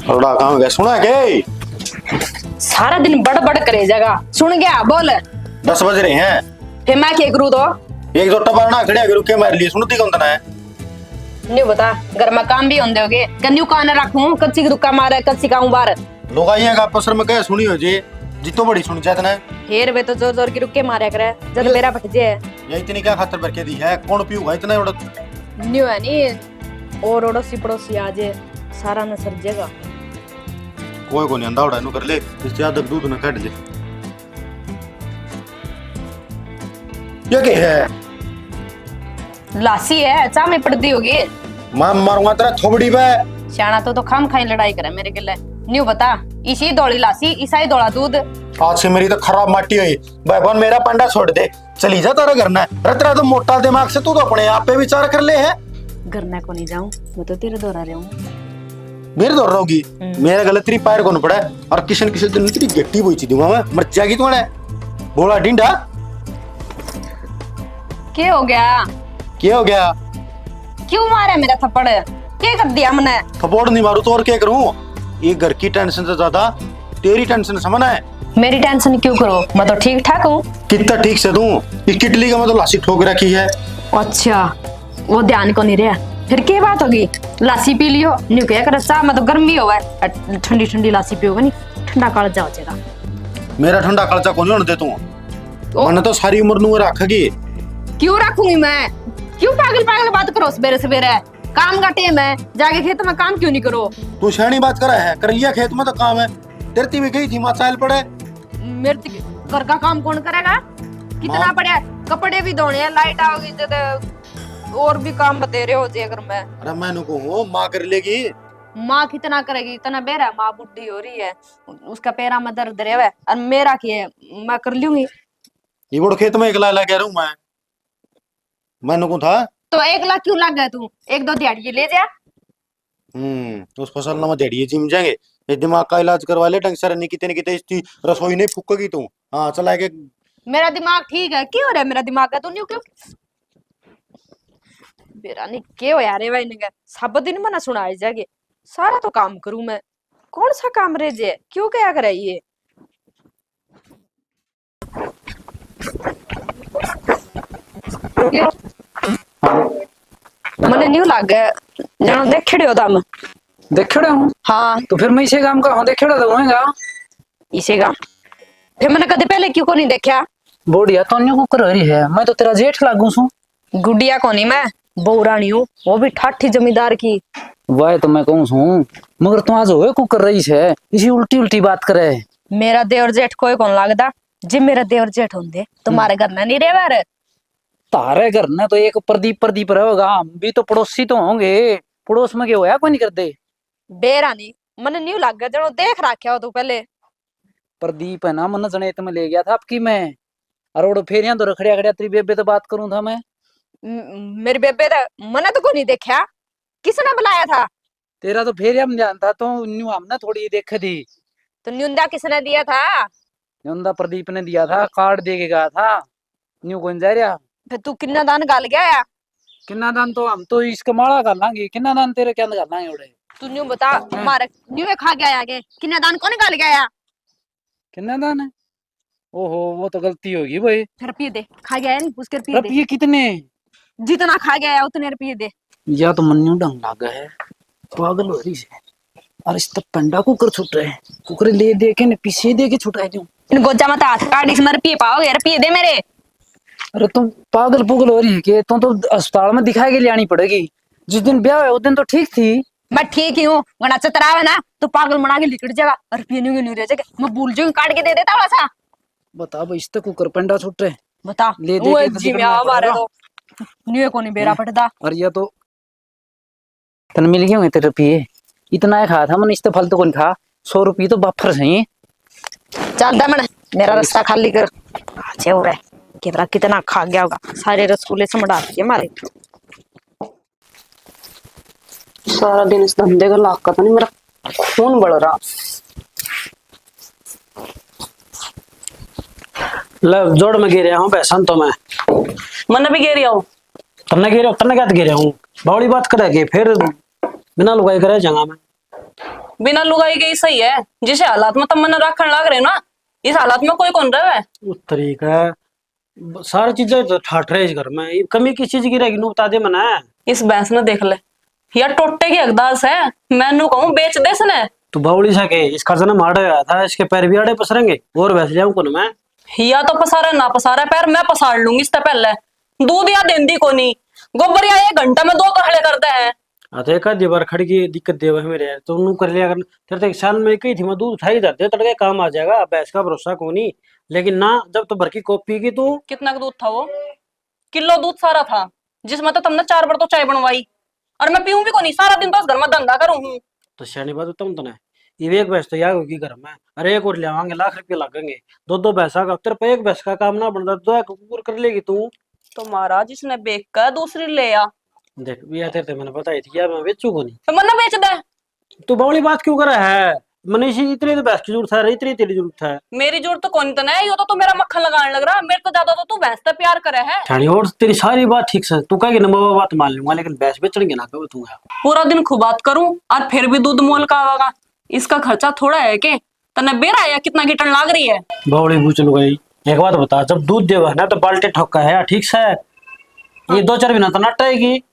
बड़ा काम गया सुना के सारा दिन बड़ बड़ करे जगह सुन गया बोल 10 बज रहे हैं। फिर मैं क्या करूँ तो एक दो टपा ना खड़े करूँ के मार लिए सुनती कौन तना है न्यू बता घर में काम भी होंगे होगे कन्यू कान रखूं कच्ची की रुका मारे कच्ची का बार लोग आइए का पसर में कह सुनी हो जी जितो बड़ी सुन चाहते ना हेर वे तो जोर जोर की रुके मारे करे जब मेरा भटजे है ये इतनी क्या खातर भर के दी है कौन पीऊगा इतना उड़ा न्यू है नी और अड़ोसी पड़ोसी आज सारा न सरजेगा कोई को नहीं अंधा उड़ा नु कर ले इससे ज्यादा दूध न काट ले ये क्या है लासी है चा में पड़ती होगी मां मारूंगा तेरा थोबड़ी पे शाना तो खाम खाई लड़ाई करे मेरे के लिए न्यू बता इसी दौड़ी लासी ईसाई दौड़ा दूध आज से मेरी तो खराब माटी हुई भगवान मेरा पंडा छोड़ दे चली जा तारा करना है रतरा तो मोटा दिमाग से तू तो अपने आप पे विचार कर ले है करने को नहीं जाऊं मैं तो तेरे दौरा रहा हूं मेरे दौड़ रहोगी मेरा गलत तेरी पैर कौन पड़ा और किशन किशन दिन तेरी गट्टी बोई दूंगा मैं मर जाएगी तुम्हारे बोला डिंडा क्या हो गया क्या हो गया क्यों मारा मेरा थप्पड़ क्या कर दिया मैंने थप्पड़ नहीं मारू तो और क्या करूं ये घर की टेंशन से ज्यादा तेरी टेंशन समझना है मेरी टेंशन क्यों करो मैं तो ठीक ठाक हूँ कितना ठीक से दूं इस किटली का मतलब लासी ठोक रखी है अच्छा वो ध्यान को नहीं रहा फिर क्या बात होगी लासी पी लियो न्यू क्या कर सा मैं तो गर्मी हो ठंडी ठंडी लासी पियोगा नहीं ठंडा काल जाओ जाएगा मेरा ठंडा खर्चा कौन होने दे तू मैंने तो सारी उम्र नु रखेगी क्यों रखूंगी मैं क्यों पागल पागल बात करो सवेरे सवेरे काम का टाइम है जाके खेत में काम क्यों नहीं करो तू शानी बात करा है कर लिया खेत में तो काम है तेरती में गई थी मसाइल पड़े मेरे घर का काम कौन करेगा कितना पड़े कपड़े भी धोने हैं लाइट आओगी तो और भी काम बतेरे हो जाए अगर मैं अरे मैंने को हूँ माँ कर लेगी माँ कितना करेगी इतना बेरा माँ बुढ़ी हो रही है उसका पैरा में दर्द रहे हुए और मेरा क्या है मैं कर लूंगी ये बड़ो खेत में एकला ला कह रहा हूँ मैंने को था तो 1 लाख क्यों लग गया तू 1-2 दिहाड़ी ले जा उस फसल में देड़िए जिम जाएंगे ये दिमाग का इलाज करवा ले ढंग से नहीं कितने कितने इसकी रसोई नहीं फूकेगी तू हाँ चला के मेरा दिमाग ठीक है क्यों रे मेरा दिमाग का तू नहीं क्यों बेरा नहीं क्यों हो यार भाई ने सब दिन मना सुनाई जागे सारा तो काम करूं मैं कौन सा काम रह जे क्यों क्या करे ये मने न्यू लाग गया जानो देखड़ियो दम देखड़ा हूँ हाँ तो फिर मैं इसे काम का हूँ देखड़ा तो होएगा इसे काम फिर मैंने कदे पहले क्यों को नहीं देखा बोडिया तो अन्य को कर रही है मैं तो तेरा जेठ लागू सू गुडिया को नहीं मैं बहुरानी हूँ वो भी ठाठी जमींदार की वह तो मैं कहूँ सू मगर तू आज होए को कर रही है इसी उल्टी उल्टी बात करे मेरा देवर जेठ कोई कौन लगता जी मेरा देवर जेठ होंगे तुम्हारे घर में नहीं रहे तारे घर ने तो एक प्रदीप प्रदीप रहेगा हम भी तो पड़ोसी तो होंगे पड़ोस में क्या होया कोई नहीं करते बेरा नहीं मन न्यू लग गया जनो देख रखा हो तू पहले प्रदीप है ना मन जनेत में ले गया था आपकी मैं अरोड़ फेरिया तो रखड़िया खड़िया तेरी बेबे तो बात करूं था मैं मेरी बेबे तो मने तो को नहीं देखा किसने बुलाया था तेरा तो फेरिया में जानता तो न्यू हमने थोड़ी देखी थी तो न्यूंदा किसने दिया था न्यूंदा प्रदीप ने दिया था कार्ड दे के गया था न्यू कौन जा रहा फिर तू किन्ना दान गाल गया किन्ना दान तो हम तो इसका माड़ा कर लांगे किन्ना दान तेरे क्या कर लांगे उड़े तू न्यू बता मारे न्यू खा गया आगे किन्ना दान कौन गाल गया किन्ना दान है ओहो वो तो गलती होगी भाई फिर रुपये दे खा गया नहीं उसके रुपये दे रुपये कितने जितना खा गया उतने रुपये दे या तो मन्नू ढंग लागा है पागल हो रही है और इस तक पंडा कुकर छुट रहे हैं कुकर ले दे के पीछे दे के छुटाए दूं इन गोजा मत हाथ काट इसमें रुपये पाओगे रुपये दे मेरे अरे तुम पागल पुगल हो रही है कि तुम तो अस्पताल में दिखाए के लानी पड़ेगी जिस दिन ब्याह है उस दिन तो ठीक थी मैं ठीक ही हूँ वरना चतरावे ना तो पागल मना के लिकट जाएगा और रुपये नहीं रह जाएगा मैं भूल जाऊंगी काट के दे देता वैसा बता भाई इस तक कुकर पंडा छुट रहे बता ले दे वो के जी में हमारे तो न्यू को नहीं बेरा पड़ता और ये तो तन मिल गए होंगे तेरे रुपये इतना खा था मन इस तो फालतू कौन खा 100 रुपये तो बफर सही चल दमन मेरा रास्ता खाली कर अच्छे हो रहा कितना खा गया होगा सारे रसगुल्ले समड़ा दिए हमारे सारा दिन इस धंधे का लाख का तो नहीं मेरा खून बढ़ रहा ले जोड़ में गिर रहा हूँ पैसा तो मन भी गिर रहा हूँ तन्ने गिर तन्ने क्या गिर रहा हूँ बड़ी बात करेगी फिर बिना लुगाई करे जगह में बिना लुगाई गई सही है। जिस हालात में तुम मन रखने लग रहे हो ना, इस हालात में कोई कौन रहे है। उस तरीका सारी चीजें तो ठाठ रहे इस घर में, ये कमी किस चीज की रहेगी नू बता दे मना। इस भैंस ने देख ले, यार टोटे की हकदार है। मैनू कहूँ बेच दे इसने। तू बावली सा के इसका जन्म आड़े आया था, इसके पैर भी आड़े पसरेंगे और वैसे जाऊं कौन मैं। या तो पसारा ना पसारा पैर मैं पसार लूंगी इससे पहले। दूध या देंदी को नहीं, गोबर या 1 घंटा में 2 कहले करते हैं। अरे एक आधी बार खड़ की दिक्कत दे वह मेरे तो नू कर लिया कर। तेरे तो एक साल में कही थी मैं दूध उठाई जाते तड़के काम आ जाएगा, भैंस का भरोसा को नहीं। लेकिन ना, जब तो भर की कॉप पीगी तू। कितना का दूध था वो? किलो दूध सारा था, जिसमें तो तुमने 4 बार तो चाय बनवाई। और मैं पीऊं भी को नहीं, सारा दिन तो इस घर में धंधा करूं हूं। तो सियानी बात तुम तो ना, ये एक भैंस तो यार होगी घर में। अरे एक और ले आवांगे, लाख रुपये लगेंगे। दो भैंसा का तेरे पे एक भैंस का काम ना बनता, 2 कुकुर कर लेगी तू। तो महाराज इसने बेच कर दूसरी ले आ। देख भी आते थे, मैंने बताई थी यार मैं बेचू को नहीं। तो मन बेच दे। तू बावली बात क्यों कर रहा है? मनीष इतनी तो भैंस की जरूरत है, इतनी तेरी जरूरत है। मेरी जरूरत तो कौन इतना है, यो तो मेरा मक्खन लगाने लग रहा। मेरे तो ज्यादा तो तू भैंस से प्यार करे है। ठाणी और तेरी सारी बात ठीक से तू कहेगी ना, मैं वो बात मान लूंगा, लेकिन भैंस बेचने ना कहो तू। पूरा दिन खूब बात करूं और फिर भी दूध मोल का आवागा। इसका खर्चा थोड़ा है के? तने बेरा या कितना गिटन लाग रही है? बावली पूछ लो गई। एक बात बता, जब दूध देवा है ना तो बाल्टी ठोका है ठीक से। ये 2-4 महीना तो नटाएगी।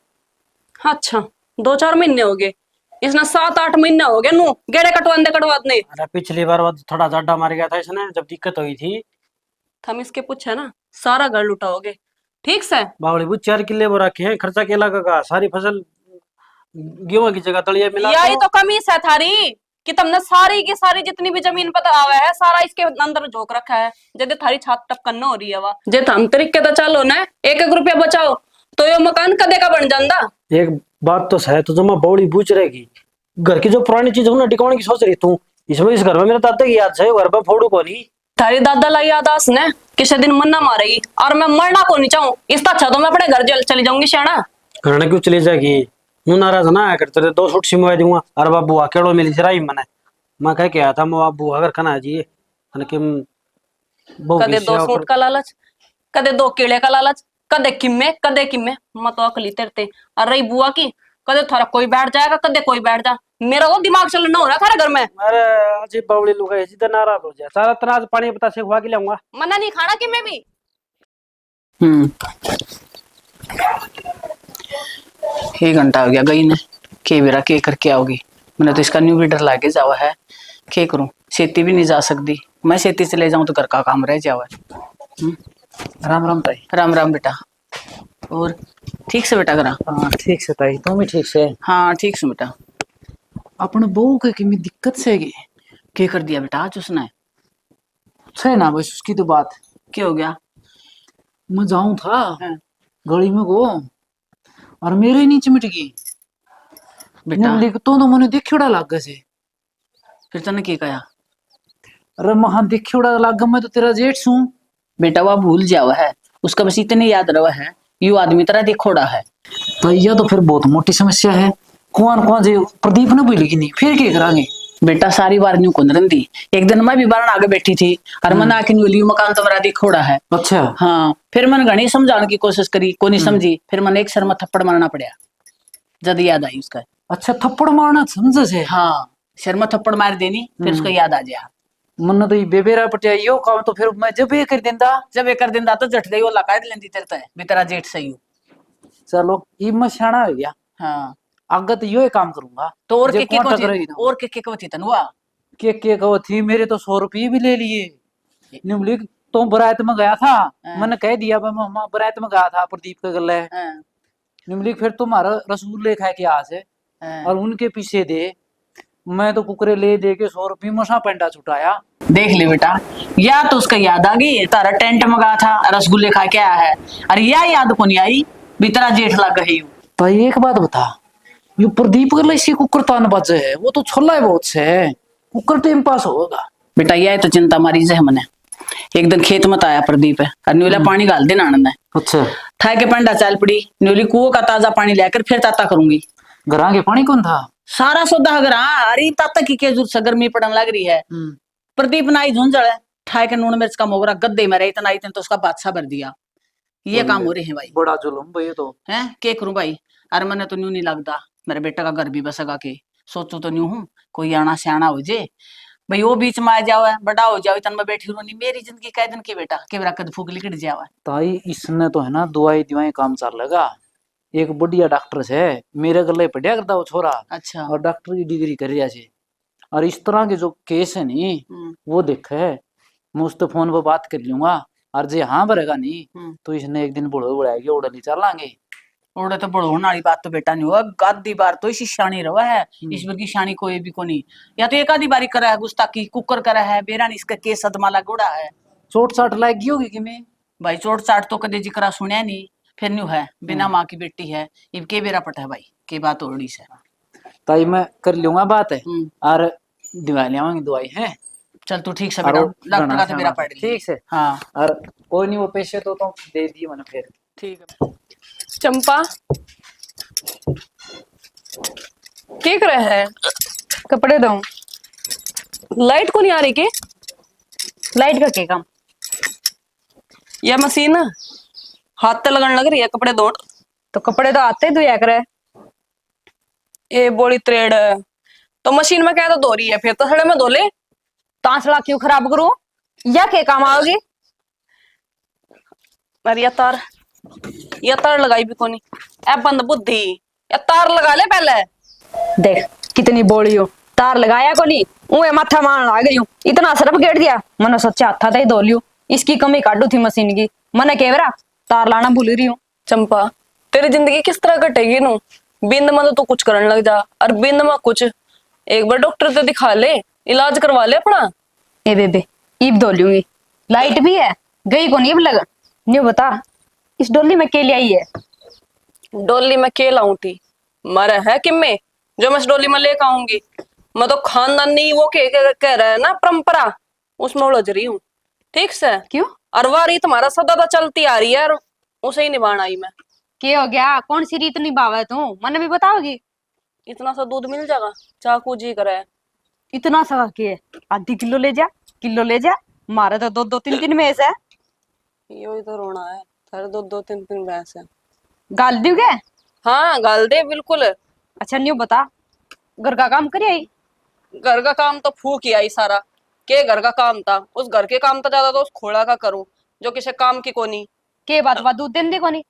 अच्छा 2-4 महीने हो गए, इसने 7-8 महीने हो गए नू गेड़े कटवाने। अरे पिछली बार वो थोड़ा जाडा मार गया था इसने, जब दिक्कत हुई थी। थम इसके पूछे ना, सारा घर लुटाओगे ठीक से। बावली बुझ 4 किले वो रखे हैं, खर्चा केला का सारी फसल गेहूं की जगह तलिए मिला यही तो कमी है थारी कि तुमने सारी की सारी जितनी भी जमीन पर आवे है सारा इसके अंदर झोंक रखा है। जब थारी छात टपकन हो रही है वा जे हम तरीके तो चलो ना, 1-1 रुपया बचाओ तो ये मकान कदे का बन जाता। एक बात तो है, तो जमा बावली बूझ रहेगी। घर की जो पुरानी चीज ना टिकाने की सोच रही तू। इसमें इस घर में मेरे दादा की याद है, घर पर फोड़ू को नहीं। थारी दादा लाई यादास ने किसी दिन मन्ना मारेगी और मैं मरना को नहीं चाहूँ। इसका अच्छा तो मैं अपने घर चली जाऊंगी श्याणा। घर क्यों चली जाएगी? नू नाराज ना आया कर, तेरे 2 सूट सिमवा दूंगा। अरे बाबू अकेलो मिली जराई मने मैं कह के आया था, मैं बाबू अगर कना जी कदे 2 सूट का लालच, कदे 2 केले का लालच, कदे किम्मे मैं तो अकली तेरते। और रही बुआ की, कदे थारा कोई बैठ जाएगा, कदे कोई बैठ जा। मेरा वो दिमाग चलना हो रहा थारे घर में। अरे अजी बावली लोग है सीधा नाराज हो जाए। सारा तनाज पानी पता से खुआ के लाऊंगा। मना नहीं खाना कि मैं भी। एक घंटा हो गया गई ने के बेरा के करके आओगी। मैंने तो इसका न्यू बीडर लाके जावा है, के करूं? खेती भी नहीं जा सकती मैं, खेती से ले जाऊं तो घर का काम रह जावा। राम राम ताई। राम राम बेटा। और ठीक से बेटा करा? हाँ ठीक से ताई, तुम भी ठीक से? हाँ ठीक से बेटा। अपन बहू के किमी दिक्कत से के कर दिया बेटा आज उसने? है ना बस उसकी तो बात। क्या हो गया? मैं जाऊं था हाँ। गली में गो और मेरे ही नीचे मिट गई बेटा तो मैंने देखियोड़ा लाग गया से। फिर तने के कहा? अरे महा देखियोड़ा लाग गया, मैं तो तेरा जेठ हूँ। बेटा वह भूल जावा है, उसका बस इतने याद रहा है यू आदमी तरह देखोड़ा है। तो यह तो फिर बहुत मोटी समस्या है। कौन कौन से प्रदीप ने बोली कि नहीं, फिर क्या करांगे? बेटा सारी बार न्यू कौन रंदी, एक दिन मैं भी बारण आगे बैठी थी और मन आके न्यू मकान तुम्हारा देखोड़ा है। अच्छा हाँ फिर मैंने घनी समझाने की कोशिश करी, को नहीं समझी। फिर मैंने एक शर्मा थप्पड़ मारना पड़ा, जद याद आई उसका। अच्छा थप्पड़ मारना समझे से? हाँ शर्मा थप्पड़ मार देनी, फिर उसका याद आ गया। मन तो ये बेबेरा पटिया यो काम तो फिर मैं जब ये कर देंदा। जब एक कर दिन तो जट गई वो लकायत लेंदी तेरता है बेतरा जेठ सही हो। चलो ये मैं सियाना हो गया, हाँ आगे तो यो ही काम करूंगा। तो और जे के कौन टकराई ना। और के को थी तनुआ? के कहो थी, मेरे तो 100 रुपये भी ले लिए। निमली तो बरात में गया था, मैंने कह दिया मैं बरात में गया था प्रदीप के गले। निमली फिर तुम्हारा रसूल ले खा के आ से और उनके पीछे दे, मैं तो कुकरे ले दे के 100 रुपये मसा पेंटा छुटाया। देख ले बेटा, या तो उसका याद आ गई तारा टेंट मंगा था रसगुल्ले खा के आया है, अरे या याद को नहीं आई भीतरा जेठ लग गई। तो एक बात बता, ये प्रदीप के लिए कुकर तान बचे है, वो तो छोला है बहुत से है, कुकर टाइम पास होगा। बेटा यह तो चिंता मारी है मने। एक दिन खेत में आया प्रदीप है और न्यूला पानी गाल देना आनंद है। अच्छा ठाए के पंडा चाल पड़ी, न्यूली कुओं का ताजा पानी लेकर फिर ताता करूंगी। घरा के पानी कौन था? सारा सौदा अगर अरे ताता की के जरूरत गर्मी पड़न लग रही है। प्रदीप नाई झुंझल है, ठाए के नून मिर्च का मोगरा गद्दे में रहे इतना इतने तो उसका बादशाह भर दिया। ये काम हो रहे हैं भाई, बड़ा जुल्म भाई। तो है के करूं भाई? अरे मने तो न्यू नहीं लगता मेरे बेटा का घर भी बसगा के सोचू तो नहीं हूँ कोई आना सियाना हो जे भाई वो बीच में आ जाओ बड़ा हो जाओ तन में बैठी रोनी मेरी जिंदगी कै दिन की बेटा के बेरा कद फूक लिकट जावा। ताई इसने तो है ना दवाई दवाई काम चल लगा। एक बढ़िया डॉक्टर से मेरे गले पढ़िया करता वो छोरा, अच्छा और डॉक्टर की डिग्री कर रहा है। और इस तरह के जो केस है नहीं वो देखे मैं उससे फोन पर बात कर लूंगा, और जे हाँ भरेगा नहीं तो इसने एक दिन बुढ़ो बुढ़ाएगी उड़ा नहीं चलांगे। ओड़े तो बड़ो वाली बात तो बेटा नहीं हुआ गादी बार तो इसी शानी रहा है ईश्वर की शानी कोई भी को नहीं या तो एक आधी बारी करा है गुस्ताखी कुकर करा है बेरा नहीं इसका केस सदमाला गोड़ा है। चोट चाट लगी होगी कि मैं भाई चोट चाट तो कदे जिक्रा सुनया नहीं फिर न्यू है बिना माँ की बेटी है इब के बेरा पट है भाई के बात ओड़ी से ताई मैं कर लूंगा बात है और दिवा ले आऊंगी दवाई है। चल तू ठीक से बेटा डॉक्टर का तो मेरा पढ़ ठीक से हाँ और कोई नहीं वो पैसे तो दे दिए मैंने फिर। ठीक है। चंपा क्या कर रहा है? कपड़े दो। लाइट को नहीं आ रही के? लाइट का क्या काम? यह मशीन हाथ तो लगन लग रही है कपड़े धो तो कपड़े तो आते धोया करे। ये बोली त्रेड तो मशीन में क्या तो धो रही है फिर तो सड़े में धो ले। तांसड़ा क्यों खराब करूं? या क्या काम आओगे? अरे ये तार लगाई भी कोनी ऐ बंद बुद्धि या तार लगा ले पहले। देख कितनी बोली हो, तार लगाया को नहीं उहे माथा मारन आ गई हूं। इतना सरफ गेट दिया मैंने सोचा था ही धो लियो। इसकी कमी काटू थी मशीन की मैंने केवरा तार लाना भूल रही हूँ। चंपा तेरी जिंदगी किस तरह कटेगी नू बिंद में तो कुछ करने लग जा और बिंद में कुछ एक बार डॉक्टर तो दिखा ले इलाज करवा ले अपना। ए बेबे ईब धो लूंगी। लाइट भी है गई को नहीं अब लग न्यू बता इस डोली में के लिए आई है? डोली में के लाऊं थी मरे है कि मैं जो मैं इस डोली में लेकर आऊंगी मैं तो खानदानी वो कह रहा है ना परंपरा उसमें उलझ रही हूँ ठीक से। क्यों? और वह रीत हमारा सदा तो चलती आ रही है और उसे ही निभाना आई मैं। क्या हो गया? कौन सी रीत निभावे तू मैंने भी बताओगी? इतना सा दूध मिल जाएगा चाकू जी करे। इतना सा के आधी किलो ले जा मारे तो दो तीन तीन में है। यो तो रोना है थारे दो तीन भैंस है। गाल दी क्या? हाँ गाल दे बिल्कुल। अच्छा न्यू बता घर का काम करी आई? घर का काम तो फूक ही आई सारा के घर का काम था उस घर के काम तो ज्यादा तो उस खोड़ा का करूं जो किसी काम की कोनी के बात दूध देन दे कोनी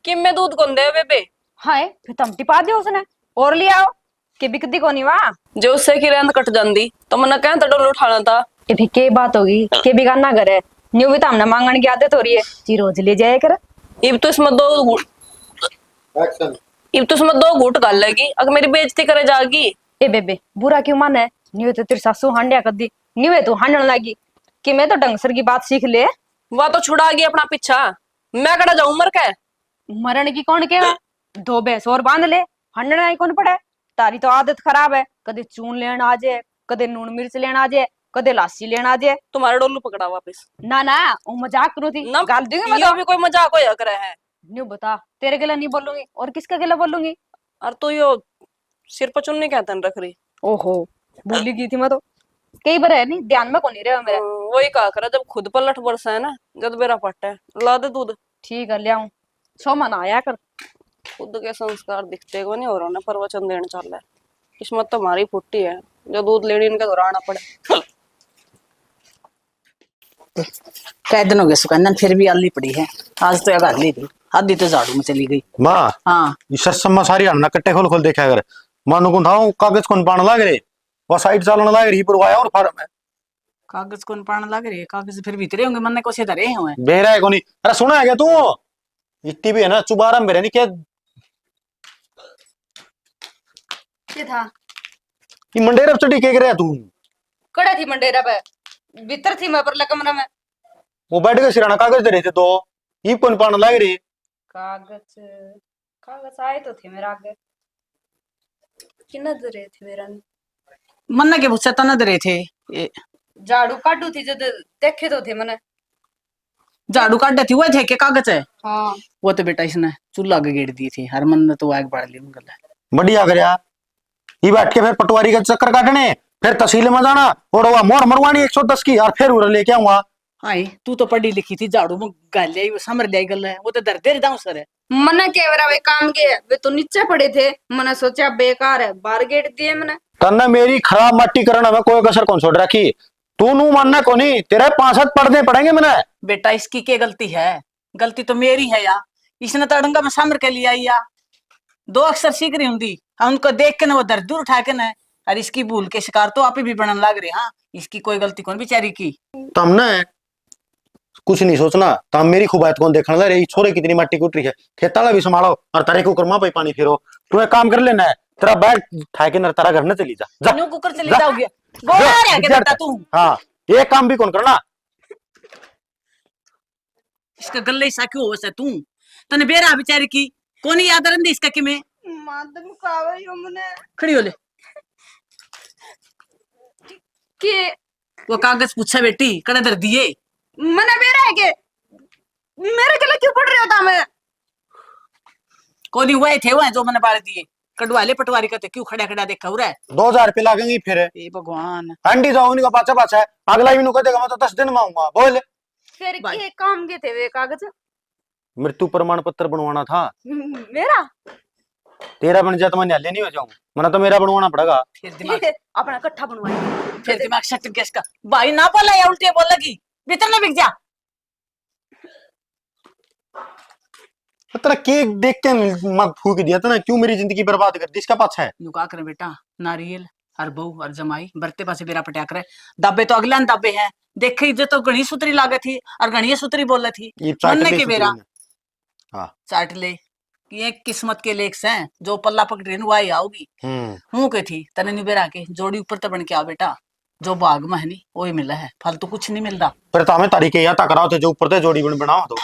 कि मैं दूध कौन दे बेबे। हाय फिर तम टिपा दियो उसने और ले आओ के बिकदी कोनी वाह जो उससे की रेंद कट जाती तो मैंने कहा था डोल उठाना था। ये भी के बात होगी के बिगाना घर है न्यू भी तो हमने मांगने की आदत हो रही है जी रोज ले जाया कर। इब तो इसमें दो घूट गाल लेगी अगर मेरी बेइज्जती करे जागी। ए बेबे बुरा क्यों माने न्यू तो तेरी सासू हांडिया कर दी न्यू है तू हांडन लगी कि मैं तो ढंगसर की बात सीख ले। वह तो छुड़ा गई अपना पीछा मैं कड़ा जाऊं मर के मरण की कौन के दो भैंस और बांध ले हंडना ही कौन पड़े। तारी तो आदत खराब है कदे चून लेना आ जाए कदे नून मिर्च लेना आ जाए कदे लासी लेना आ जाए। तुम्हारा डोलू पकड़ा वापस ना वो मजाक करू थी ना गाल दूंगी मैं ये तो। भी कोई मजाक होया करे है। न्यू बता तेरे गला नहीं बोलूंगी और किसका गला बोलूंगी? और तो यो सिर पर चुन्नी क्या तन रख रही। ओहो भूली गई थी मैं तो कई बार है नहीं ध्यान में कौन नहीं रहा मेरा। वही कहा करा जब खुद पर लठ बरसा है ना जब मेरा पट्टा है ला दे दूध। ठीक है ले आऊं सो मना आया कर। खुद के संस्कार दिखते को नहीं हो रहा ना प्रवचन देने चल रहा है किस्मत तो हमारी फुट्टी है जो दूध लेने इनका दोहराना पड़े। कई दिन हो गए सुकंदन फिर भी आली पड़ी है आज तो अगर ली थी आधी तो झाड़ू में चली गई। माँ हाँ ये सत्सम्मा सारी हन्ना कट्टे खोल खोल देखा कर मानो को था कागज कौन पाने लाग रहे वो साइड चालने लाग रही पर आया और फार्म है कागज कौन पाने लग रही है कागज फिर भीतरे होंगे मन को से धरे हुए बेरा है कोनी। अरे सुना है क्या तू इतनी भी है ना चुबारा मेरे नहीं क्या ये था ये मंडेरा चढ़ी के रहा तू कड़ा थी मंडेरा पे भीतर थी मैं परला कमरा में वो बैठ के सिराना कागज दे रहे थे दो ये कौन पाने लाग रही कागज आए तो थे मेरा आगे किन दे थे मेरा मन के भुस्सा तो न धरे थे ये झाड़ू काटू थी जब देखे तो थे मैंने झाड़ू काट थे वो थे के कागज है। हाँ वो तो बेटा इसने चूल्हा के गेड़ दी थी हर मन ने तो आग बढ़ा ली गला बढ़िया कर ये बैठ के फिर पटवारी का चक्कर काटने फिर तहसील में जाना और वह मोर मरवानी 110 की और फिर उधर लेके आऊंगा हाय तू तो पढ़ी लिखी थी, झाड़ू में गाल लिया वो समर लिया गल है, वो तो दर देर दाऊ सर है। मने केवरा वे काम के वे तो नीचे पड़े थे, मैंने सोचा बेकार है, बाहर गेट दिए मैंने। तन्ने मेरी खराब मट्टी करना में कोई कसर कौन छोड़ रखी। तू नू मानना कोनी, तेरे 5 पढ़ने पड़ेंगे मैंने। बेटा इसकी क्या गलती है? गलती तो मेरी है या, इसने तो अड़ंगा में समर के लिया या 2 अक्षर सीख रही होंगी, उनको देख के ना वो दर दूर उठा के ना, और इसकी भूल के शिकार तो आप ही भी बनने लग रहे। हाँ इसकी कोई गलती कौन बेचारी की। तुमने कुछ नहीं सोचना, तम मेरी खुबायत कौन देखने लगे, ये छोरे कितनी मट्टी कुट रही है, खेताला भी संभालो और तारे को कर्मा पे पानी फिरो। तू एक काम कर लेना है, तेरा बैग उठा के तारा घर न चली जा। न्यू कुकर चली जाओगे बोला रहा के बेटा तू। हाँ ये काम भी कौन करना। इसका गल्ले सा क्यों हो तू, तने बेरा बेचारी की कोनी याद रंदी इसका कि मैं मादम कावे यो मने खड़ी हो ले कि वो कागज पूछा बेटी कड़े दर दिए। मने बेरा है के मेरे गले क्यों पड़ रहे हो तामे? कोनी हुए थे वो जो मैंने बाल दिए, कटवा ले पटवारी का, क्यों खड़ा खड़ा देखा हो रहा है। 2000 रुपये लागेंगे फिर। ए भगवान हंडी जाऊंगी का पाचा पाचा है, अगला भी नु देगा मैं तो 10 दिन में आऊंगा। बोल फिर के काम के थे वे कागज? मृत्यु प्रमाण पत्र बनवाना था। मेरा तेरा बन जाए तो मैं न्यायालय नहीं हो जाऊंगा, मना तो मेरा बनवाना पड़ेगा। फिर दिमाग अपना इकट्ठा बनवाएंगे। फिर दिमाग शट गैस का भाई ना बोला या उल्टे बोल लगी भीतर ना बिक जा। तेरा केक देख के मग फूक दिया था ना, क्यों मेरी जिंदगी बर्बाद कर दी, इसका पाछा है। नुका कर बेटा नारियल हर बहू हर जमाई बरते पासे बेरा पटिया करे, दाबे तो अगला दाबे है। देखे जो तो घनी सूत्री लागे थी और घनी सूत्री बोल थी ये चाट मनने ले के बेरा हाँ चाट ले। ये किस्मत के लेख हैं, जो पल्ला पकड़े नु आई आओगी। हूं के थी तने नी बेरा के जोड़ी ऊपर तो बन के आ बेटा, जो भाग में है नी वही मिला है, फालतू कुछ नहीं मिलता। फिर तो हमें तरीके या टकराओ थे जो ऊपर थे जोड़ी बन बनाओ तो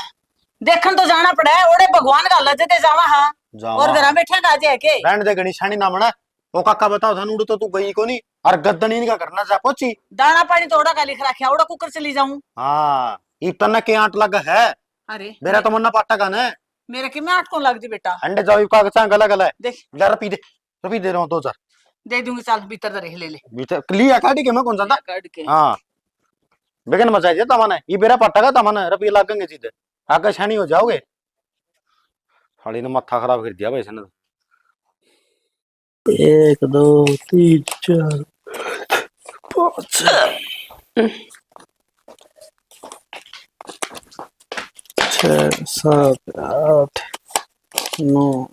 देखन तो जाना पड़ा है, ओड़े भगवान का लजते जावा। हाँ और घर बैठे का जे के रहने दे गणी शानी ना बना। ओ काका बताओ था उड़ तो तू गई को नहीं और गद्दन इनका करना जा पहुंची। दाना पानी तो ओड़ा का लिख रखा, ओड़ा कुकर चली जाऊं। हाँ इतना के आंट लगा है। अरे मेरा तो मन्ना पाटा का ना मेरे के में आठ कौन लग दी बेटा। अंडे जाओ कागजा गला गला है। देख जा रपी दे रहा हूँ 2000 दे दूंगी, चल भीतर दे ले ले भीतर लिया काटी के मैं कौन सा था। काट के हाँ बेगन मचा दिया तमने, ये बेरा पट्टा का तमने रपी लागेंगे सीधे आगे छानी हो जाओगे। साड़ी ने मत्था खराब कर दिया भाई इसने। 1 2 3 4 5 6 7 8 9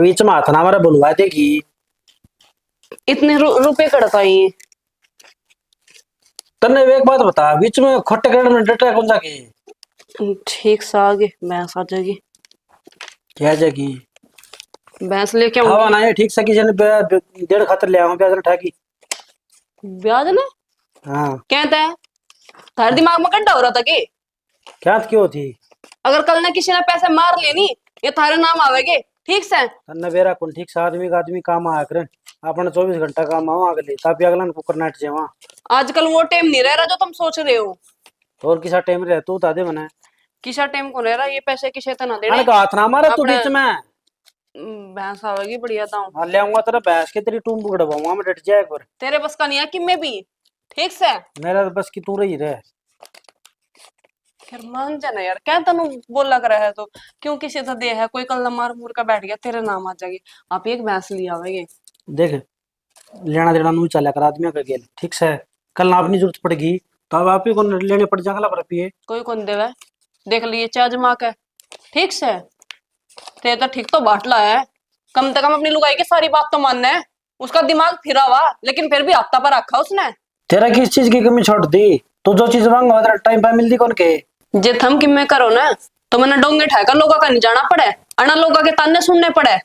बीच में हाथ ना हमारा बुलवा देगी। इतने रुपए कड़काई तन्ने एक बात बता, बीच में खोटे करने में डटा कौन सा की? ठीक सा आगे भैंस आ जाएगी। क्या जाएगी? भैंस लेके हवा आऊंगी। ना ये ठीक सा की जन 1.5 खातर ले आऊं प्याज उठा की। ब्याज ने हाँ कहता है थारे दिमाग में गड्ढा हो रहा था कि क्या क्यों थी? अगर कल ने किसी ने पैसे मार लिए नी ये थारे नाम आवेगे। ठीक से तन्ने बेरा कौन ठीक सा आदमी का आदमी काम आया करे, अपन 24 घंटा काम आओ अगले तापी अगला को करना जावा। आजकल वो टाइम नहीं रह रहा जो तुम सोच रहे हो। और किसा टाइम रह तू तादे बना किसा टाइम को रह रहा, ये पैसे किसे तो ना देने। अरे हाथ ना मारा तू अपने- बीच में। भैंस आवेगी बढ़िया दाम। हाँ ले आऊंगा तेरा भैंस के तेरी टूम बुगड़वाऊंगा मैं, डट जाए एक बार। तेरे बस का नहीं है कि मैं भी ठीक से मेरा तो बस की तू रही रहे। खैर मान जाना यार, क्या तनु बोला कर है तो क्यों किसी से दे है, कोई कल मार मूर का बैठ गया तेरे नाम आ जाएगी। आप एक भैंस लिया आवेगे। देख लेना देना नू चला कर आदमी का गेल ठीक से, कल ना अपनी जरूरत पड़ेगी तो अब आप ही को लेने पड़ जाएगा पर पिए। कोई कौन देवे देख लिए चार्ज माँ के ठीक से। ते तो ठीक तो बाटला है, कम से कम अपनी लुगाई की सारी बात तो मानना है। उसका दिमाग फिरा हुआ लेकिन फिर भी हफ्ता पर रखा उसने। तेरा किस चीज की कमी छोड़ दी? तू जो चीज मांगा तेरा टाइम पे मिलती कौन के? जे थम कि मैं करो ना तो मैंने डोंगे ठाकर लोगों का नहीं जाना पड़े, अना लोगों के ताने सुनने पड़े।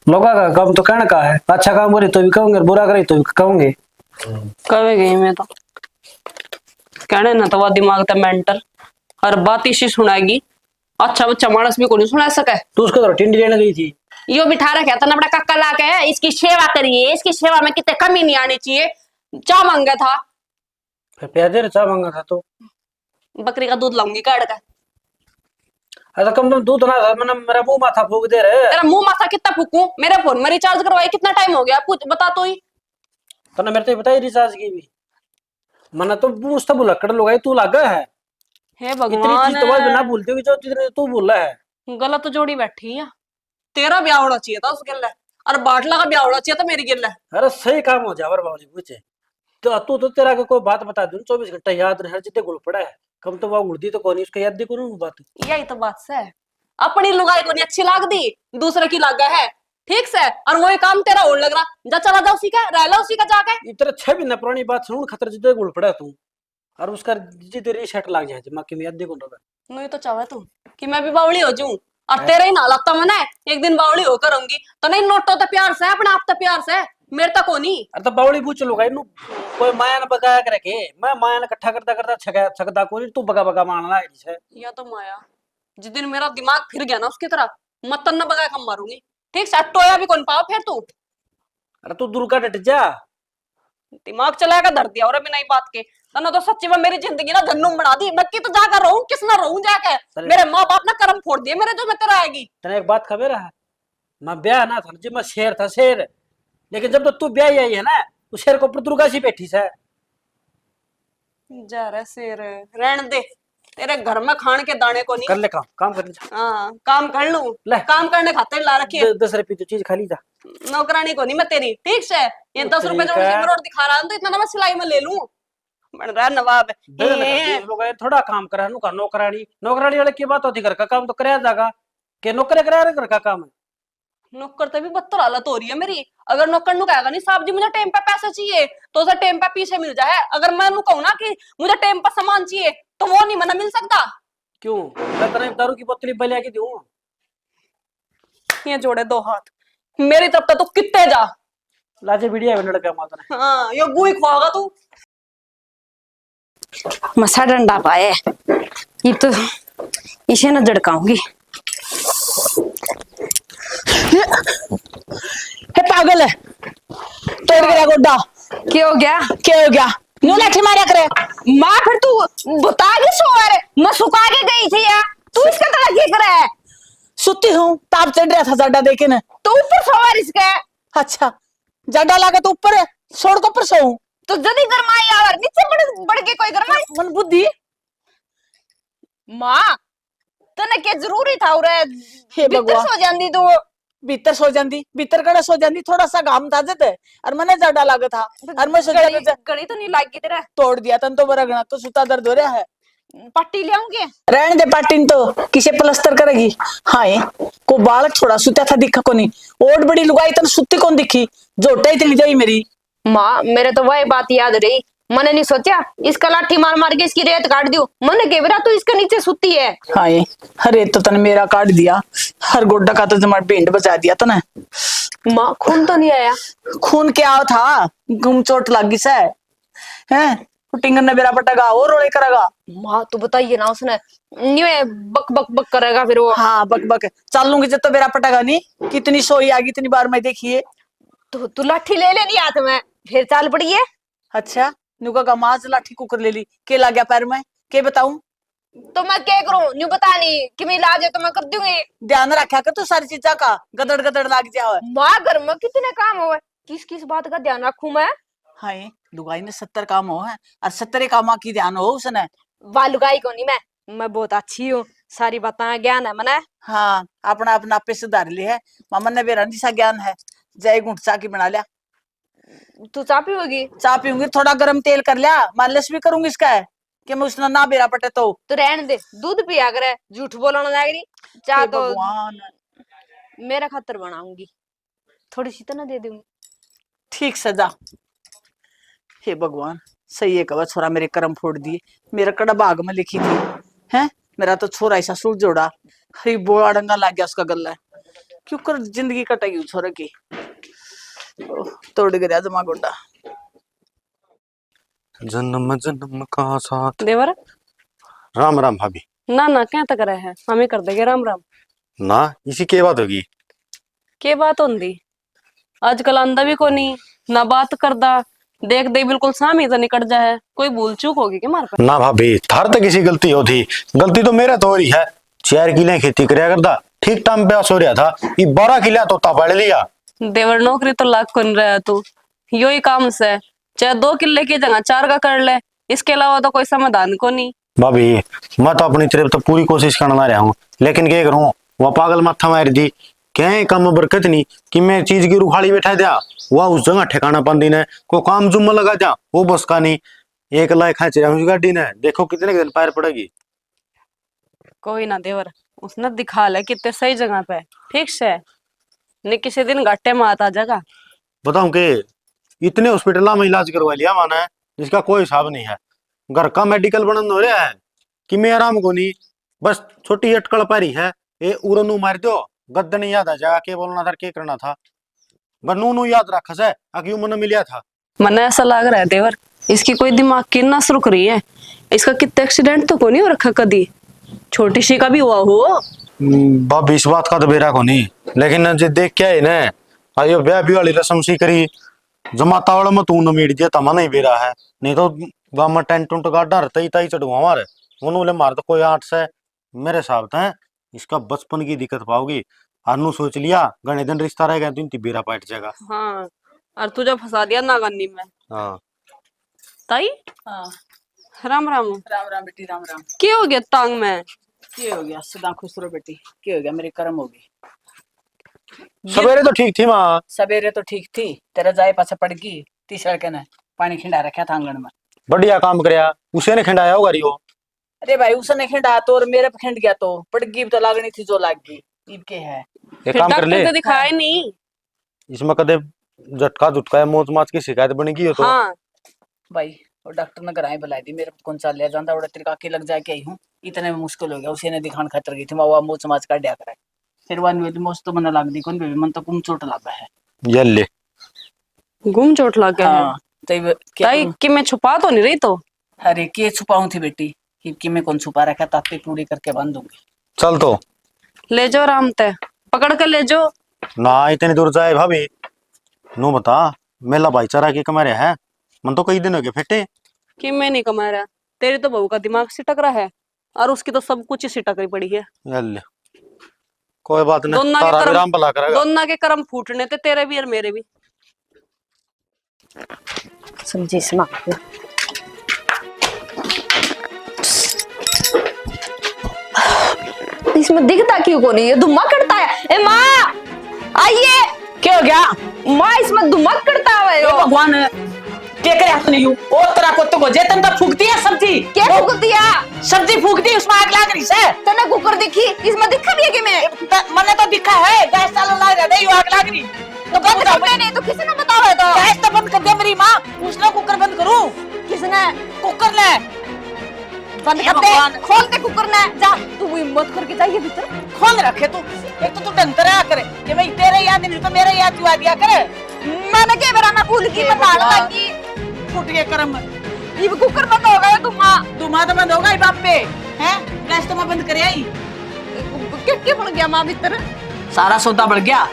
लोगों का काम तो कहने का है, अच्छा काम करे तो भी कहूंगे, बुरा करे तो भी कहूंगे। कहे गई मैं तो कहने ना तो वह दिमाग था मेंटल, हर बात इसी सुनाएगी। अच्छा बच्चा मानस भी को नहीं सुना सके। तू उसको तो टिंडी लेने गई थी। यो बिठा रखा था ना बड़ा कक्का ला के, इसकी सेवा करिए, इसकी सेवा में कितने कमी नहीं आनी चाहिए। चाह मांगा था, फिर प्यादे चाह मांगा था तो बकरी का दूध लाऊंगी काट का। ऐसा कम तुम दूध ना था, मैंने मेरा मुंह माथा फूक दे रहे। तेरा मुंह माथा कितना फूकूं? मेरे फोन में रिचार्ज करवाए कितना टाइम हो गया पूछ बता तो ही। तने मेरे तो बताई रिचार्ज की भी, मैंने तो पूछता बुलक्कड़ लगाई तू लगा है। हे इतनी भगवान, चीज तो बस ना भूलते हुए जो चीज तू बोल रहा है। गलत जोड़ी बैठी है। तेरा ब्याह होना चाहिए था उस गिल्ला, और बाटला का ब्याह होना चाहिए था मेरी गिल्ला। अरे सही काम हो जावर बाबू पूछे तो तू तो तेरा कोई बात बता दूं 24 घंटा याद रहे, हर जितने गुड़ पड़ा है कम तो वो उड़दी तो कौन उसका याद दी करूं बात। यही तो बात से अपनी लुगाई को नहीं अच्छी लाग दी, दूसरे की लागा है ठीक से, और वही काम तेरा और लग रहा। जा चला जा उसी का, रह ला उसी का जाके। इतना 6 महीना पुरानी बात सुन खतर जितने गुड़ पड़ा तू और उसका जितने रीसेट लग जाए दिमाग की याद दी कौन रहा। नहीं तो चाहे तू कि मैं भी बावली हो जाऊं, और तेरे ही ना लगता मैंने एक दिन बावली होकर रहूंगी। तो नहीं नोटो तो प्यार से, अपने आप तो प्यार से, मेरे तक को नहीं। अरे तो बावली पूछ लूंगा इन्हू कोई माया ने बगाया करे के मैं माया ने इकट्ठा करता करता छका छकदा कोई तू बगा बगा मारना है जिसे। या तो माया, जिस दिन मेरा दिमाग फिर गया ना उसकी तरह, मतन न बगा कम मारूंगी ठीक से। टोया भी कौन पाओ फिर तू। अरे तू दुर्गा डट जा। दिमाग चलाएगा धर दिया और अभी नहीं बात के। ना तो सच्ची में मेरी जिंदगी ना धन्नुम बना दी। मैं की तो जाकर रहूं, किस ना रहूं जाके। मेरे माँ बाप ने कर्म फोड़ दिए मेरे, जो मैं तेरा आएगी। तेरे एक बात खबर है मैं ब्याह ना था जी मैं शेर था शेर, लेकिन जब तो तू ब्याह आई है ना तो शेर को ऊपर दुर्गा सी बैठी से। जा रहे शेर, रहन दे, तेरे घर में खान के दाने को कर नहीं। ले काम काम कर ले जा। हाँ काम कर लूं, ले। काम करने खातिर ला रखी है। 10 रुपये तो चीज खा ली जा। नौकरानी को नहीं मैं तेरी ठीक से। ये 10 रुपए जो ठीक है। रोड दिखा रहा हूं तो इतना ना मैं सिलाई में ले लूं। बन रहा है नवाब। लोग थोड़ा काम करा नु नौकरानी नौकरानी वाले की बात होती घर का काम तो कराया जाएगा के नौकरे करा रहे घर का काम है। नौकर तो भी बदतर हालत हो रही है मेरी। अगर नौकर नु कहेगा नहीं साहब जी मुझे टाइम पे पैसे चाहिए, तो उसे टाइम पे पीछे मिल जाए। अगर मैं नु कहूं ना कि मुझे टाइम पर सामान चाहिए, तो वो नहीं मना मिल सकता। क्यों मैं तेरे दारू की बोतल बलिया की दूं। ये जोड़े दो हाथ मेरी तरफ तो कितने जा। लाजे वीडियो है लड़का माता ने। हाँ ये गुई खुआगा तू। मसा डंडा पाए ये तो, इसे न झड़काऊंगी। हे पागल है, तोड़ गया गोड्डा। क्या हो गया? क्या हो गया? न्यू लाठी मारा करे। माँ फिर तू बता के सो रहे, मैं सुखा के गई थी यार, तू इसका तरह क्या कर रहा है? सुती हूँ, ताप चढ़ रहा था जाडा देखे न। तो ऊपर सवार इसका। अच्छा जाडा लागे तो ऊपर है, छोड़ को ऊपर सोऊं। तो जदी गरमाई यार, नीचे बढ़ के कोई गरमाई। मन बुद्धि माँ तने क्या जरूरी था उरे हे भीतर भगवान। सो जांदी तू। भीतर सो जाती, भीतर कड़ा सो जाती, थोड़ा सा घाम था जते और मैंने जाडा लागा था और मैं सोचा गड़ी तो नहीं लागी तेरा। तोड़ दिया तन तो बड़ा घना तो सुता दर्द हो रहा है। पट्टी ले आऊंगे। रहने दे पाटिन तो किसे प्लस्तर करेगी। हाँ को बालक छोड़ा सुता था दिखा को नहीं, ओट बड़ी लुगाई तन सुती कौन दिखी, जोटा ही तिल जाई मेरी। माँ मेरे तो वही बात याद रही, मैंने नहीं सोचा इसका लाठी मार मार के इसकी रेत काट दियो। मैंने केवरा तो इसके नीचे सुती है। हाँ हरे तो तने मेरा काट दिया, हर गोड्डा का तो तुम्हारा भेंट बचा दिया तने। माँ खून तो नहीं आया? खून क्या था, गुम चोट लगी से हैं, टिंगन ने मेरा पटेगा और रोले करेगा। माँ तो बताइए ना, उसने न्यू बक बक बक करेगा फिर वो। हाँ बक बक चल लूंगी जब तो मेरा पटेगा नहीं। कितनी सोई आगी इतनी बार मैं देखिए। तो तू लाठी ले लेनी हाथ में फिर चाल पड़ी है। अच्छा नुका का माज लाठी कुकर ले ली के ला गया पैर में के बताऊं। तो मैं क्या करूं, न्यू बता नहीं कि मैं इलाज है तो मैं कर दूंगी। ध्यान रखा कर तू सारी चीजा का, गदड़ गदड़ लाग जाओ। माँ घर में कितने काम हुए, किस किस बात का ध्यान रखूं मैं। हाँ लुगाई ने 70 काम हो है और 70 कामा की ध्यान हो उसने। वालुगाई को नहीं मैं बहुत अच्छी हूँ, सारी बातें ज्ञान है मने। हाँ अपना अपना पे सुधार ली है मामन ने बेरा सा ज्ञान है। जय गुंठ चा की बना लिया। तू चाह पीओगी? चाह पीऊंगी, थोड़ा गर्म तेल कर लिया, मालिश भी करूंगी इसका है कि मैं उसने ना बेरा पटे तो रहने दे, दूध पिया करे, झूठ बोलना जाएगी। चाह हे तो भगवान मेरा खातर बनाऊंगी, थोड़ी सी तो ना दे दूंगी। ठीक सजा। हे भगवान सही है कवा छोरा मेरे कर्म फोड़ दिए, मेरा कड़ा भाग में लिखी थी हैं, मेरा तो छोरा ऐसा सूट जोड़ा हरी बोला डंगा लग गया उसका गला। क्यों कर जिंदगी कटाई छोरे की। तोड़ गया जमा गोड्डा। जन्म जन्म का साथ। देवर राम राम भाभी। ना ना क्या तक रहे हैं, हम ही कर देंगे राम राम। ना इसी के बात होगी। के बात होंदी आजकल आंदा भी को नहीं ना बात करदा, देख दे बिल्कुल सामी तो निकट जाए। कोई भूल चूक होगी क्या मार पे? ना भाभी थार तो किसी गलती होती, गलती तो मेरा तो हो रही है। 4 किले खेती करया करता, ठीक टाइम पे हो रहा था, ये 12 किला तोता पड़ लिया। देवर नौकरी तो लाख कौन रहा तू, यो ही काम से चाहे 2 किले की जगह 4 का कर ले, इसके अलावा तो कोई समाधान को नहीं। भाभी मैं तो अपनी तरफ तो पूरी कोशिश करना रहा हूँ, लेकिन क्या करूँ, वह पागल माथा मार दी। क्या कम बरकत नहीं कि मैं चीज की रुखाड़ी बैठा दिया, वह उस जगह ठिकाना पांदी ने को काम जुम्मा लगा जा, वो बस का नहीं। एक लाख खाच रहा हूँ गाड़ी ने, देखो कितने दिन पैर पड़ेगी। कोई ना देवर, उसने दिखा ले कितने सही जगह पे, ठीक से नहीं किसी दिन घाटे में आता जगह। बताऊं के इतने हॉस्पिटल में इलाज करवा लिया माना है, जिसका कोई हिसाब नहीं है। घर का मेडिकल बनन हो रहा है कि मैं आराम को नहीं, बस छोटी अटकल पारी है, ये उड़नू मार दो, गद्द नहीं याद आ जाएगा के बोलना था के करना था, बनू याद रखा से क्यों मन मिलिया था। मने ऐसा लग रहा है देवर, इसकी कोई दिमाग की नस रुक रही है। इसका कितने एक्सीडेंट तो को नहीं हो रखा कदी, छोटी सी का भी हुआ हो। भाभी इस बात का तो बेरा को नहीं, लेकिन जो देख के आए ना, आयो ब्याह भी वाली रस्म सी करी, जमाता वाला में तू न मीट दिया तमा नहीं बेरा है, नहीं तो गाँव में टेंट टूंट गाड़ा तई तई चढ़वा मारे उन्होंने मार तो कोई 8 से मेरे हिसाब से इसका बचपन की दिक्कत पाओगी। अनु सोच लिया गणे दिन रिश्ता रहेगा तो इनकी बेरा पाट जाएगा। हाँ, और तुझे फंसा दिया नागन्नी में। हाँ ताई हाँ राम राम। राम राम बेटी राम राम। क्या हो गया टांग में? क्या हो गया सदा खुश रहो बेटी, क्या हो गया मेरे कर्म हो गई। सवेरे तो ठीक थी माँ। सवेरे तो ठीक थी, तेरा जाए पाछा पड़ गई, तीसरा के ने पानी खिंडा रखा था आंगन में। बढ़िया काम करया, उसे ने खिंडाया होगा रियो। अरे भाई उसने खिंडा तो और मेरे पे खिंड गया तो पड़ गई, तो लागनी थी जो लाग गई। इनके है एक काम कर ले, डॉक्टर तो दिखाया नहीं इसमें कदे झटका झुटका मोच माच की शिकायत बनेगी हो तो। हाँ भाई, और डॉक्टर ने कराई बुलाई दी, मेरे को कौन सा लिया जाता, बड़ा तेरे काकी लग जाए के आई हूँ, इतने में मुश्किल हो गया। उसी ने दिखान खातर गई थी, मैं वो मोच माच का दिया कराए, फिर वन मोच तो मन लाग दी कौन बेबी, मन तो कुम चोट लगा है। ये ले गुम चोट लग गया है। हाँ तो क्या ताई करूं? कि मैं छुपा तो नहीं रही तो? अरे के छुपाऊं थी बेटी, कि मैं कौन छुपा रखा, तात्ती पूरी करके बांध दूंगी। चल तो ले जाओ राम ते, पकड़ के ले जाओ। ना इतनी दूर जाए भाभी, नो बता मेला भाईचारा की कमारे है, मन तो कई दिन हो गए फेटे। कि मैं नहीं कमा रहा, तेरी तो बहू का दिमाग सिटक रहा है और उसकी तो सब कुछ ही सिटक रही पड़ी है। ये ले कोई बात नहीं, दोनों के तारा भी कर्म राम भला करेगा। दोनों के कर्म फूटने थे, तेरे भी और मेरे भी। समझी इसमें इसमें दिखता क्यों को नहीं, ये धुम्मा करता है। ए माँ आइए, क्या हो गया? माँ इसमें धुम्मा करता है। ये भगवान क्या करे हाथ नहीं हूँ और तेरा को तो जेतन तो फूक दिया सब्जी, क्या फूक दिया? सब्जी फूक दी, उसमें आग लग रही से। तने कुकर दिखी, इसमें दिखा भी है कि मैं मैंने तो दिखा है, गैस चालू लग रहा है, आग लग रही तो बंद करते नहीं तो किसी ने बताओ है तो गैस तो बंद कर दे मेरी माँ, पूछ लो कुकर बंद करूँ। किसने कुकर ने बंद हे कर दे, भगवान। खोल दे कुकर ने। जा तू हिम्मत करके जाइए भीतर। खोल रखे तू, एक तो तू ढंग तरह करे कि भाई तेरे याद नहीं तो मेरे याद जुआ दिया करे। मैंने क्या बेरा मैं भूल गई, मैं भाड़ लगी। फूट गया कर्म, ये कुकर बंद हो गया। तुम धुआं तो बंद होगा ही बाप पे हैं, गैस तो मैं बंद करे आई। क्या बन गया माँ भीतर? सारा सौदा बढ़ गया,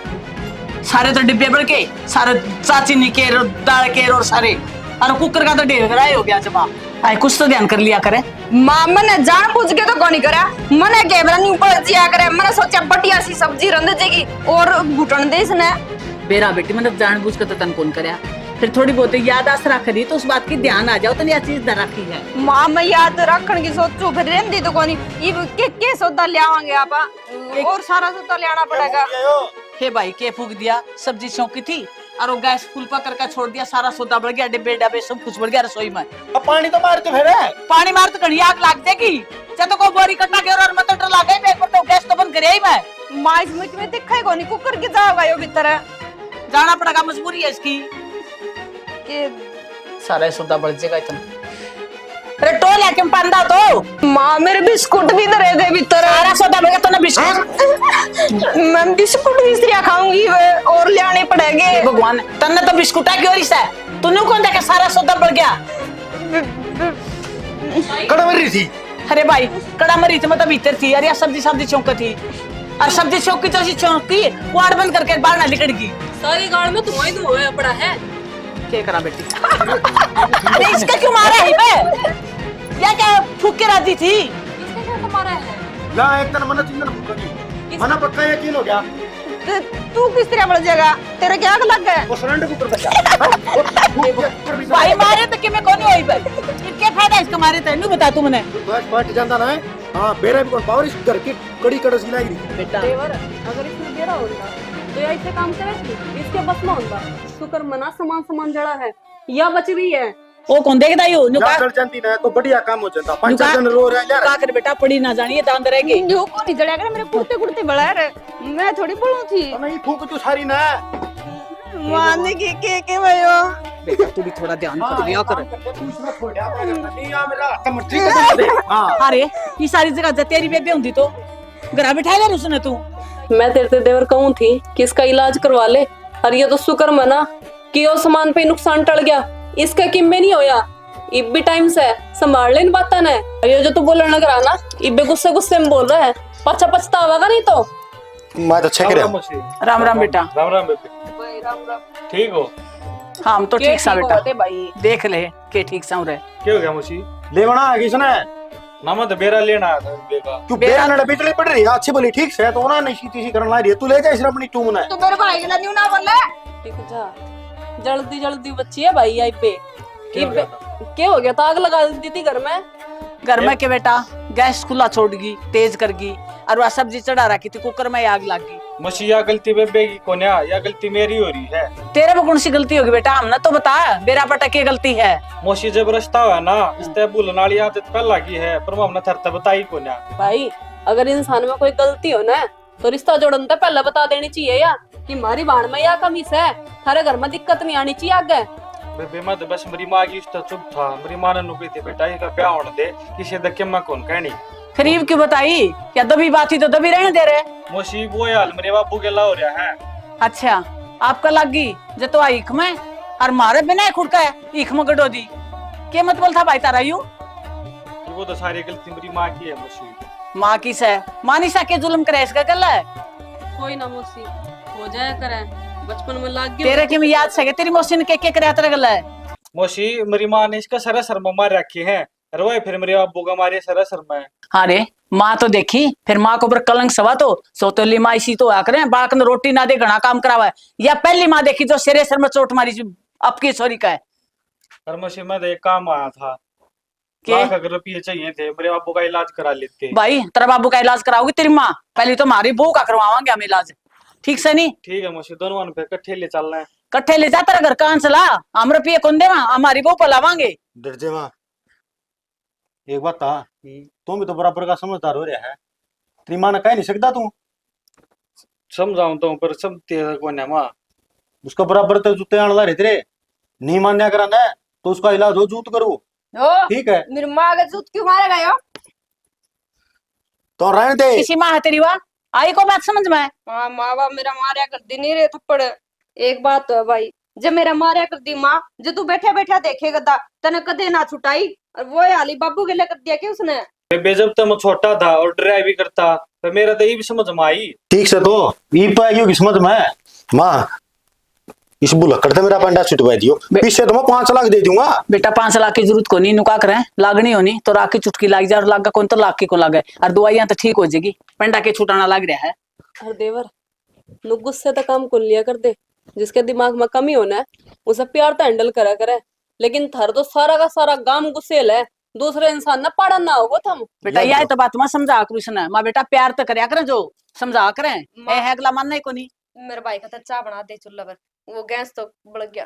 सारे तो डिब्बे बढ़ के, सारे चाची निकेर दाल केर और सारे, और कुकर का तो ढेर हो गया जमा। आई कुछ तो ध्यान कर लिया करे। माँ मैंने जान पूछ के तो कौन नहीं करा, मैंने कैमरा नहीं ऊपर जिया करे, मैंने सोचा बढ़िया सी सब्जी रंध जाएगी और घुटन दे इसने। बेरा बेटी मतलब जान बूझ के तो तन कौन करे, फिर थोड़ी बहुत याद आस रख दी तो उस बात की ध्यान आ जाओ, तो यह चीज न रखी है। माँ मैं याद रखने की सोचू, फिर रहती तो कौन ये के सौदा ले आवांगे आप और सारा सौदा ले आना पड़ेगा। हे भाई के फूक दिया, सब्जी चौकी थी और वो गैस फुल पकड़ कर छोड़ दिया, सारा सौदा बढ़ गया, डिब्बे डब्बे सब कुछ बढ़ गया रसोई में। अब पानी तो मारते फिर पानी मार तो कहीं आग लग जाएगी, चाहे तो को बोरी कट्टा के और मत डर लगे मैं, पर तो गैस तो बंद करे ही मैं। माँ इसमें तुम्हें दिखा ही कौन, कुकर की जाओगा यो भीतर जाना पड़ेगा, मजबूरी है इसकी। के सारा सौदा बढ़ जाएगा इतना। अरे टोल है पंदा तो माँ मेरे बिस्कुट भी धरे दे भीतर। सारा सौदा बढ़ गया तो ना बिस्कुट मैं बिस्कुट मिस्त्रिया खाऊंगी और ले आने पड़ेंगे। भगवान तन्ने तो बिस्कुटा की ओर से तूने कौन देखा सारा सौदा बढ़ गया। कड़ा मर रही थी। अरे भाई कड़ा मरी थी मतलब भीतर थी, अरे सब्जी सब्जी चौक थी, और सब्जी चौक की तो चौकी वाड़ बंद करके बाहर ना निकल गई। सारी गाड़ में धुआं ही धुआं पड़ा है। क्या करा बेटी अरे इसका क्यों मारा है बे, या क्या फूक के राजी थी। इसका क्या तुम्हारा है? या एक दिन मना 3 दिन भूखी, मना पक्का यकीन हो गया। तू किस तरह बढ़ जाएगा? तेरा क्या लग गया? वो सिलेंडर के ऊपर बैठा भाई मारे तो कि मैं कौन होई भाई क्या फायदा इसका मारे तेनू बता तू मने बस फट जाता ना है। हाँ बेरा भी कौन पावर इस घर की कड़ी कड़स लाई बेटा देवर अगर इसने बेरा होगा तो या ऐसे काम करे इसके बस में होगा शुक्र मना सामान जड़ा है या बच रही है। ओ कौन देख दाई हो नुका चल चलती ना तो बढ़िया काम हो जाता। 5 जन रो रहे यार। का कर बेटा पड़ी ना जानिए दांत रहेगी न्यू को नहीं जड़ा कर मेरे कुर्ते कुर्ते बड़ा रे। मैं थोड़ी बोलूं थी। नहीं फूक तू सारी ना। माने के भयो। बेटा तू भी थोड़ा ध्यान कर दिया कर नहीं आ मेरा कमर ठीक कर दे। हां अरे ये सारी जगह जे तेरी बेबे हुंदी तो घर बिठा ले उसने तू मैं तेरे देवर कहूं थी कि इसका इलाज करवा ले और ये तो शुक्र मना कि वो सामान पे नुकसान टल गया इसका किम्मे नहीं होया। इब भी टाइम से संभाल ले इन बातों ने। ये जो तू बोलने लग रहा ना इबे गुस्से गुस्से में बोल रहा है पछा पछतावेगा नहीं तो। मैं तो चेक रहा। राम राम बेटा राम राम बेटे ठीक हो हाँ हम तो के ठीक सा ठीक बेटा होते भाई। देख ले के ठीक सा रहे क्या हो गया मुशी ले बना है किसने? नामा तो बेरा लेना आया था बेका तू बेरा ना बिजली पड़ रही है अच्छी बोली ठीक से तो ना नहीं तीसी करने ला रही है। तू ले जा इस अपनी टूम ना। तू मेरे भाई के न्यू ना बोले। टिक जा जल्दी जल्दी बच्ची है भाई आई पे क्या हो गया क्या हो गया? तो आग लगा दी थी घर में। घर में के बेटा गैस खुला छोड़ गी तेज कर गी और वह सब्जी चढ़ा रखी थी कुकर में आग लग गई। मुशी या गलती बेबे की कोन्या या गलती मेरी हो रही है। तेरे में कौन सी गलती होगी बेटा हमने तो बता बेरा पटा की गलती है। मुशी जब रस्ता हुआ ना इसते भूलने वाली आदत पहले लगी है पर वो हमने थरते बताई कोन्या। भाई अगर इंसान में कोई गलती हो ना तो रिश्ता जोड़न तो पहले बता देनी चाहिए या कि हमारी बाण में या कमी से थारे घर में दिक्कत नहीं आनी चाहिए आगे। बेबे मैं तो बस मेरी माँ की इष्ट चुप था। मेरी माँ ने नुकी थी बेटा इसका ब्याह होने दे किसी धक्के में कौन कहनी। खरीब क्यों बताई क्या दबी बात ही तो दबी रहने दे रहे। मुशी वो हाल मेरे बाबू के ला हो रहा है। अच्छा आपका लग गई जो तो ईख में और मारे बिना खुड़का है ईख में गडो दी के मत बोल था भाई तारा यूं कि वो तो सारी गलती मेरी माँ की है मुशी। माँ की से मानी सा के जुल्म करे इसका कल है कोई ना मौसी हो जाया करे बचपन में लाग गया तेरे की मैं याद से तेरी मौसी ने के करे तेरा गल है। मुशी मेरी माँ ने इसका सरा सर में मार रखी है और वो फिर मेरे बाबू का मारे सरा सर में। हाँ रे माँ तो देखी फिर माँ को ऊपर कलंक सवा तो सोतोली माँ इसी तो आ करे बालक ने रोटी ना दे घना काम करावा है या पहली माँ देखी जो सिरे सर में चोट मारी आपकी सॉरी का है। और मुशी मैं तो एक काम आया था के? लाख अगर रुपये चाहिए थे मेरे बाबू का इलाज करा लेते। भाई तेरा बाबू का इलाज कराओगी तेरी माँ पहले तो हमारी बहू का करवावांगे हम इलाज ठीक से नहीं। ठीक है मुशी दोनों फिर इकट्ठे ले चलना है। कट्ठे ले जा तेरा घर कहां चला हम रुपये कौन दे हमारी बहू पलावांगे। डरजे मां एक बात था तुम भी तो बराबर का समझदार हो रहा है। तेरी मां ने कह नहीं सकता तू समझाऊं तो पर सब तेरा कोन्या माँ उसका बराबर तो जूते आने रहे तेरे नहीं मान्या कराना है तो उसका इलाज हो जूत करो ठीक है। मेरी माँ का जूत क्यों मारेगा यो? तो रहने दे। किसी माँ है तेरी वाह आई को बात समझ में। हाँ माँ बाप मेरा मारिया कर दी नहीं रे थप्पड़। एक बात तो है भाई जब मेरा मारिया कर दी माँ जो तू बैठा बैठा देखेगा तने कदे ना छुटाई और वो हाली बाबू के लिए कर दिया क्या उसने। बेबे जब तक मैं छोटा था और ड्राइव भी करता तो मेरा तो ये भी समझ में आई। ठीक से तो ये तो आएगी किस्मत में माँ इस बुलक्कड़ से मेरा पंडा छुटवा दियो पीछे तो मैं 5 लाख दे दूंगा। बेटा 5 लाख की जरूरत को नहीं नुका करे लागनी होनी तो राख की चुटकी लाग जाए और लागा कौन तो लाख की को लागे और दवाइयां तो ठीक हो जाएगी पंडा के छुटाना लग रहा है। हर देवर नु गुस्से तो काम कर लिया कर दे जिसके दिमाग में कमी होना है उसे प्यार तो हैंडल करा करे लेकिन थर तो सारा का सारा गांव गुस्सेल है दूसरे इंसान ना पढ़ा ना होगा थम। बेटा यह तो बात मैं समझा करूँ इसने माँ बेटा प्यार तो करया करे जो समझा करे है अगला मानना ही को नहीं। मेरे भाई का तो चाय बना दे चूल्हा पर वो गैस तो बढ़ गया।